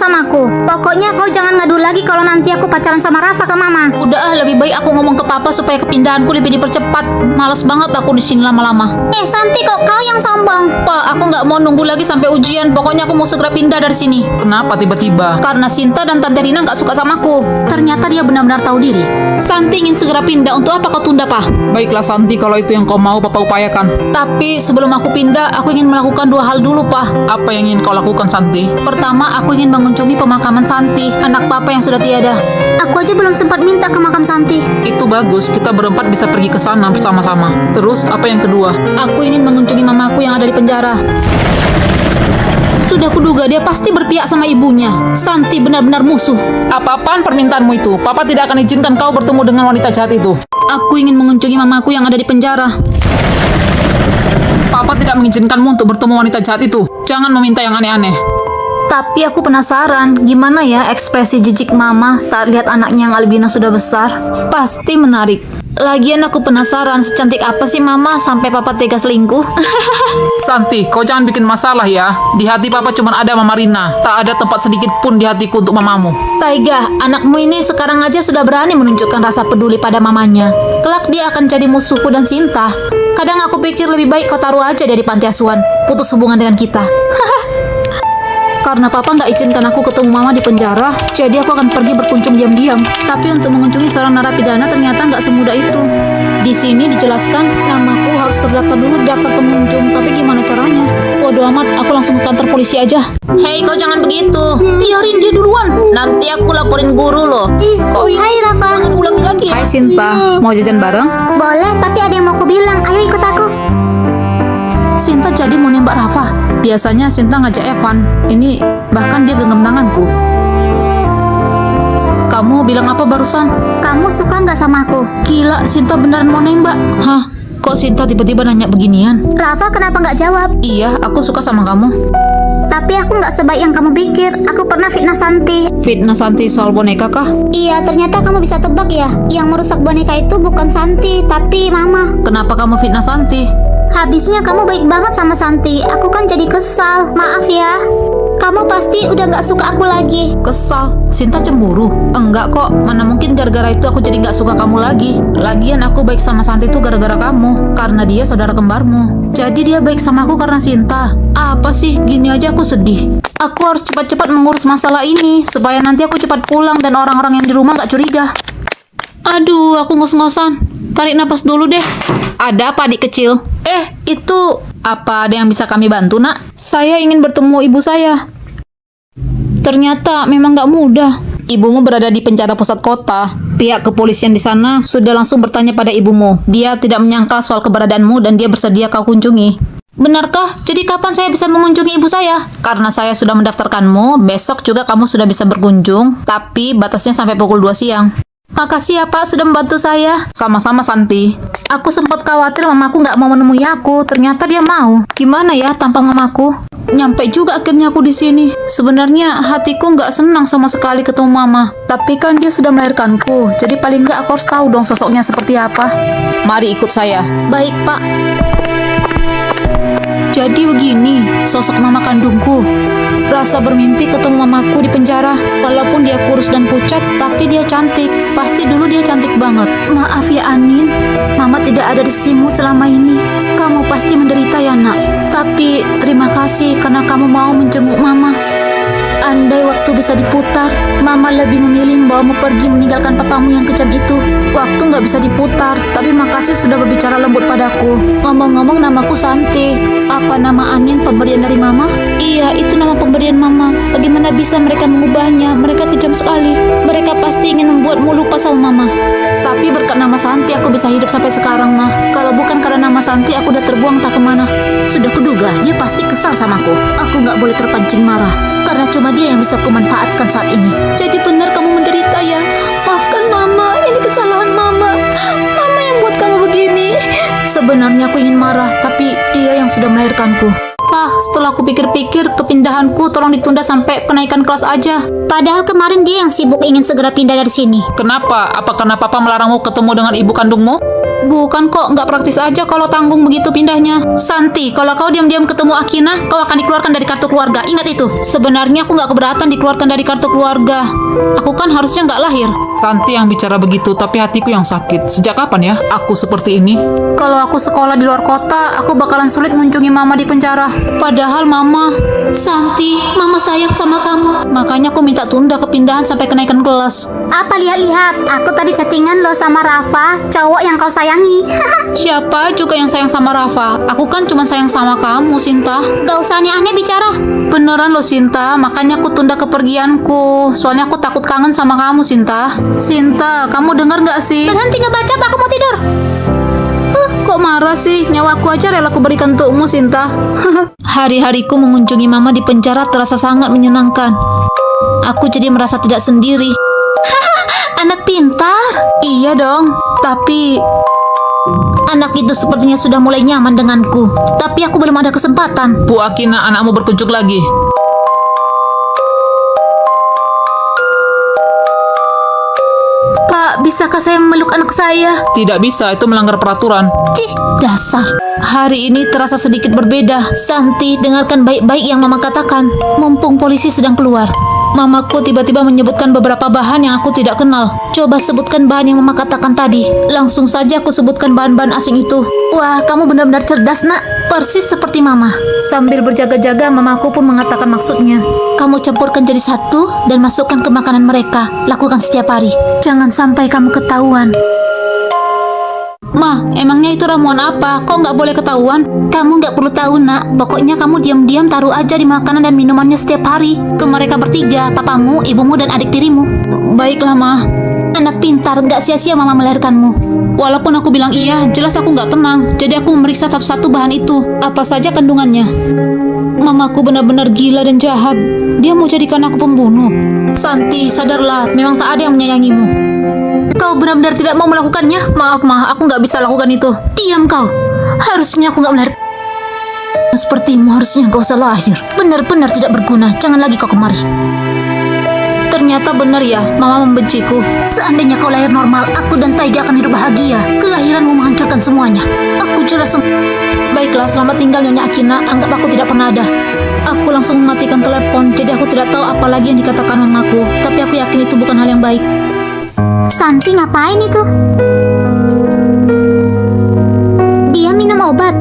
samaku. Pokoknya kau jangan ngadu lagi kalau nanti aku pacaran sama Rafa ke mama. Udah, lebih baik aku ngomong ke papa supaya kepindahanku lebih dipercepat. Males banget aku di sini lama-lama. Santi, kok kau yang sombong? Pak, aku nggak mau nunggu lagi sampai ujian. Pokoknya aku mau segera pindah dari sini. Kenapa tiba-tiba? Karena Sinta dan Tante Rina nggak suka sama aku. Ternyata dia benar-benar tahu diri. Santi ingin segera pindah. Untuk apa kau tunda, Pak? Baiklah Santi, kalau itu yang kau mau, Papa upayakan. Tapi sebelum aku pindah, aku ingin melakukan 2 hal dulu, Pak. Apa yang ingin kau lakukan, Santi? Pertama, aku ingin mengunjungi pemakaman Santi, anak papa yang sudah tiada. Aku aja belum sempat minta ke makam Santi. Itu bagus, kita berempat bisa pergi ke sana bersama-sama. Terus, apa yang kedua? Aku ingin mengunjungi mamaku yang ada di penjara. Sudah kuduga dia pasti berpihak sama ibunya. Santi benar-benar musuh. Apa-apaan permintaanmu itu? Papa tidak akan izinkan kau bertemu dengan wanita jahat itu. Aku ingin mengunjungi mamaku yang ada di penjara. Papa tidak mengizinkanmu untuk bertemu wanita jahat itu. Jangan meminta yang aneh-aneh. Tapi aku penasaran, gimana ya ekspresi jijik mama saat lihat anaknya yang albino sudah besar? Pasti menarik. Lagian aku penasaran secantik apa sih mama sampai papa tega selingkuh? Santi, kau jangan bikin masalah ya. Di hati Papa cuma ada Mama Rina. Tak ada tempat sedikit pun di hatiku untuk mamamu. Taiga, anakmu ini sekarang aja sudah berani menunjukkan rasa peduli pada mamanya. Kelak dia akan jadi musuhku dan Sinta. Kadang aku pikir lebih baik kau taruh aja dia di panti asuhan. Putus hubungan dengan kita. Karena papa nggak izinkan aku ketemu mama di penjara, jadi aku akan pergi berkunjung diam-diam. Tapi untuk mengunjungi seorang narapidana ternyata nggak semudah itu. Di sini dijelaskan namaku harus terdaftar dulu di daftar pengunjung. Tapi gimana caranya? Waduh amat, aku langsung ke kantor polisi aja. Hei, kau jangan begitu. Biarin dia duluan. Nanti aku laporin guru loh. Hai Rafa. Jangan ulangi lagi. Hai Sinta, mau jajan bareng? Boleh, tapi ada yang mau aku bilang. Ayo ikut aku. Sinta jadi mau nembak Rafa. Biasanya Sinta ngajak Evan. Ini bahkan dia genggam tanganku. Kamu bilang apa barusan? Kamu suka nggak sama aku? Gila, Sinta beneran mau nembak. Hah? Kok Sinta tiba-tiba nanya beginian? Rafa kenapa nggak jawab? Iya, aku suka sama kamu. Tapi aku nggak sebaik yang kamu pikir. Aku pernah fitnah Santi. Fitnah Santi soal boneka kah? Iya, ternyata kamu bisa tebak ya. Yang merusak boneka itu bukan Santi, tapi Mama. Kenapa kamu fitnah Santi? Habisnya kamu baik banget sama Santi. Aku kan jadi kesal. Maaf ya. Kamu pasti udah gak suka aku lagi. Kesal? Sinta cemburu? Enggak kok, mana mungkin gara-gara itu aku jadi gak suka kamu lagi. Lagian aku baik sama Santi itu gara-gara kamu. Karena dia saudara kembarmu. Jadi dia baik sama aku karena Sinta. Apa sih, gini aja aku sedih. Aku harus cepat-cepat mengurus masalah ini supaya nanti aku cepat pulang dan orang-orang yang di rumah gak curiga. Aduh, aku ngos-ngosan. Tarik napas dulu deh. Ada apa adik kecil? Itu apa ada yang bisa kami bantu, Nak? Saya ingin bertemu ibu saya. Ternyata memang gak mudah. Ibumu berada di penjara pusat kota. Pihak kepolisian di sana sudah langsung bertanya pada ibumu. Dia tidak menyangka soal keberadaanmu dan dia bersedia kau kunjungi. Benarkah? Jadi kapan saya bisa mengunjungi ibu saya? Karena saya sudah mendaftarkanmu, besok juga kamu sudah bisa berkunjung, tapi batasnya sampai pukul 2 siang. Makasih ya Pak sudah membantu saya. Sama-sama Santi. Aku sempat khawatir mamaku nggak mau menemui aku. Ternyata dia mau. Gimana ya tampang mamaku? Nyampe juga akhirnya aku di sini. Sebenarnya hatiku nggak senang sama sekali ketemu mama. Tapi kan dia sudah melahirkanku. Jadi paling nggak aku harus tahu dong sosoknya seperti apa. Mari ikut saya. Baik Pak. Jadi begini sosok mama kandungku. Rasa bermimpi ketemu mamaku di penjara. Walaupun dia kurus dan pucat, tapi dia cantik. Pasti dulu dia cantik banget. Maaf ya Anin, Mama tidak ada di sisimu selama ini. Kamu pasti menderita ya nak. Tapi terima kasih karena kamu mau menjenguk Mama. Andai waktu bisa diputar, Mama lebih memilih membawamu pergi meninggalkan papamu yang kejam itu. Waktu nggak bisa diputar, tapi makasih sudah berbicara lembut padaku. Ngomong-ngomong namaku Santi. Apa nama Anin pemberian dari Mama? Iya, itu nama pemberian Mama. Bagaimana bisa mereka mengubahnya? Mereka kejam sekali. Mereka pasti ingin membuatmu lupa sama Mama. Tapi berkat nama Santi aku bisa hidup sampai sekarang, Mah. Kalau bukan karena nama Santi, aku udah terbuang tak kemana. Sudah kuduga, dia pasti kesal samaku. Aku nggak boleh terpancing marah. Karena cuma dia yang bisa kumanfaatkan saat ini. Jadi benar kamu menderita ya? Maafkan Mama, ini kesalahan Mama. Mama yang buat kamu begini. Sebenarnya aku ingin marah, tapi dia yang sudah melahirkanku. Pak, setelah aku pikir-pikir, kepindahanku tolong ditunda sampai kenaikan kelas aja. Padahal kemarin dia yang sibuk ingin segera pindah dari sini. Kenapa? Apa karena Papa melarangmu ketemu dengan ibu kandungmu? Bukan kok, nggak praktis aja kalau tanggung begitu pindahnya. Santi, kalau kau diam-diam ketemu Akina, kau akan dikeluarkan dari kartu keluarga. Ingat itu. Sebenarnya aku nggak keberatan dikeluarkan dari kartu keluarga. Aku kan harusnya nggak lahir. Santi yang bicara begitu, tapi hatiku yang sakit. Sejak kapan ya aku seperti ini? Kalau aku sekolah di luar kota, aku bakalan sulit mengunjungi mama di penjara. Padahal mama... Santi, mama sayang sama kamu. Makanya aku minta tunda kepindahan sampai kenaikan kelas. Apa lihat-lihat? Aku tadi chattingan lo sama Rafa, cowok yang kau sayangi. Siapa juga yang sayang sama Rafa? Aku kan cuma sayang sama kamu, Sinta. Gak usah aneh-aneh bicara. Beneran loh, Sinta. Makanya aku tunda kepergianku. Soalnya aku takut kangen sama kamu, Sinta. Sinta, kamu dengar gak sih? Berhenti ngebaca, aku mau tidur. Kok marah sih? Nyawaku aja rela aku berikan untukmu, Sinta. Hari-hariku mengunjungi mama di penjara terasa sangat menyenangkan. Aku jadi merasa tidak sendiri. Anak pintar. Iya dong, tapi Anak itu sepertinya sudah mulai nyaman denganku. Tapi aku belum ada kesempatan. Bu Akina, anakmu berkunjung lagi. Pak, bisakah saya memeluk anak saya? Tidak bisa, itu melanggar peraturan. Cih, dasar. Hari ini terasa sedikit berbeda. Santi, dengarkan baik-baik yang mama katakan. Mumpung polisi sedang keluar, mamaku tiba-tiba menyebutkan beberapa bahan yang aku tidak kenal. Coba sebutkan bahan yang mama katakan tadi. Langsung saja aku sebutkan bahan-bahan asing itu. Wah, kamu benar-benar cerdas, nak. Persis seperti mama. Sambil berjaga-jaga, mamaku pun mengatakan maksudnya. Kamu campurkan jadi satu dan masukkan ke makanan mereka. Lakukan setiap hari. Jangan sampai kamu ketahuan. Ma, emangnya itu ramuan apa? Kok nggak boleh ketahuan? Kamu nggak perlu tahu, nak. Pokoknya kamu diam-diam taruh aja di makanan dan minumannya setiap hari. Ke mereka bertiga, papamu, ibumu, dan adik tirimu. Baiklah, Ma. Anak pintar, nggak sia-sia mama melahirkanmu. Walaupun aku bilang iya, jelas aku nggak tenang. Jadi aku memeriksa satu-satu bahan itu. Apa saja kandungannya. Mamaku benar-benar gila dan jahat. Dia mau jadikan aku pembunuh. Santi, sadarlah. Memang tak ada yang menyayangimu. Kau benar-benar tidak mau melakukannya? Maaf, Ma. Aku nggak bisa lakukan itu. Diam kau. Harusnya aku nggak melahirkan. Sepertimu harusnya gak usah lahir. Benar-benar tidak berguna. Jangan lagi kau kemari. Ternyata benar ya, Mama membenciku. Seandainya kau lahir normal, aku dan Taiga akan hidup bahagia. Kelahiranmu menghancurkan semuanya. Aku jelas. Baiklah, selamat tinggal Nyonya Akina. Anggap aku tidak pernah ada. Aku langsung mematikan telepon, jadi aku tidak tahu apa lagi yang dikatakan mamaku. Tapi aku yakin itu bukan hal yang baik. Santi ngapain itu? Dia minum obat.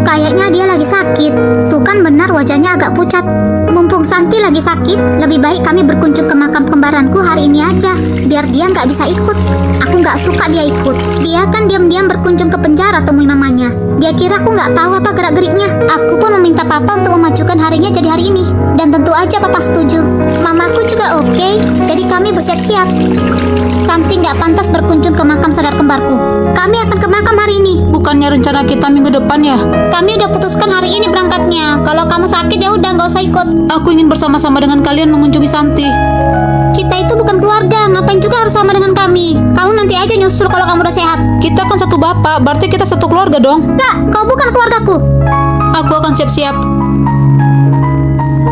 Kayaknya dia lagi sakit. Tuh kan benar wajahnya agak pucat. Mumpung Santi lagi sakit, lebih baik kami berkunjung ke makam kembaranku hari ini aja. Biar dia nggak bisa ikut. Aku nggak suka dia ikut. Dia kan diam-diam berkunjung ke penjara temui mamanya. Dia kira aku nggak tahu apa gerak-geriknya. Aku pun meminta papa untuk memajukan harinya jadi hari ini. Dan tentu aja papa setuju. Mamaku juga oke. Jadi kami bersiap-siap. Santi nggak pantas berkunjung ke makam saudara kembarku. Kami akan ke makam hari ini. Bukannya rencana kita minggu depan ya? Kami udah putuskan hari ini berangkatnya. Kalau kamu sakit ya udah nggak usah ikut. Aku ingin bersama-sama dengan kalian mengunjungi Santi. Kita itu bukan keluarga, ngapain juga harus sama dengan kami? Kamu nanti aja nyusul kalau kamu udah sehat. Kita kan satu bapak, berarti kita satu keluarga dong. Enggak, kau bukan keluargaku. Aku akan siap-siap.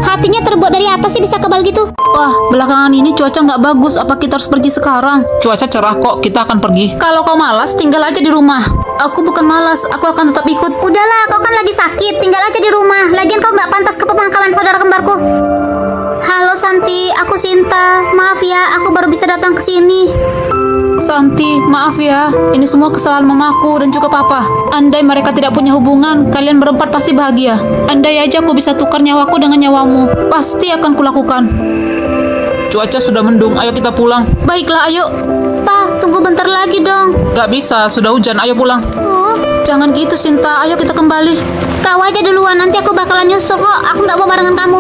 Hatinya terbuat dari apa sih bisa kebal gitu? Wah, belakangan ini cuaca nggak bagus. Apa kita harus pergi sekarang? Cuaca cerah kok, kita akan pergi. Kalau kau malas, tinggal aja di rumah. Aku bukan malas, aku akan tetap ikut. Udahlah, kau kan lagi sakit, tinggal aja di rumah. Lagian kau nggak pantas ke pemangkalan saudara kembarku. Halo Santi, aku Sinta. Maaf ya, aku baru bisa datang ke sini. Santi, maaf ya. Ini semua kesalahan mamaku dan juga papa. Andai mereka tidak punya hubungan, kalian berempat pasti bahagia. Andai aja aku bisa tukar nyawaku dengan nyawamu, pasti akan kulakukan. Cuaca sudah mendung, ayo kita pulang. Baiklah, ayo. Pa, tunggu bentar lagi dong. Gak bisa, sudah hujan, ayo pulang. Jangan gitu, Sinta. Ayo kita kembali. Kau aja duluan, nanti aku bakalan nyusul kok. Aku nggak mau barengan kamu.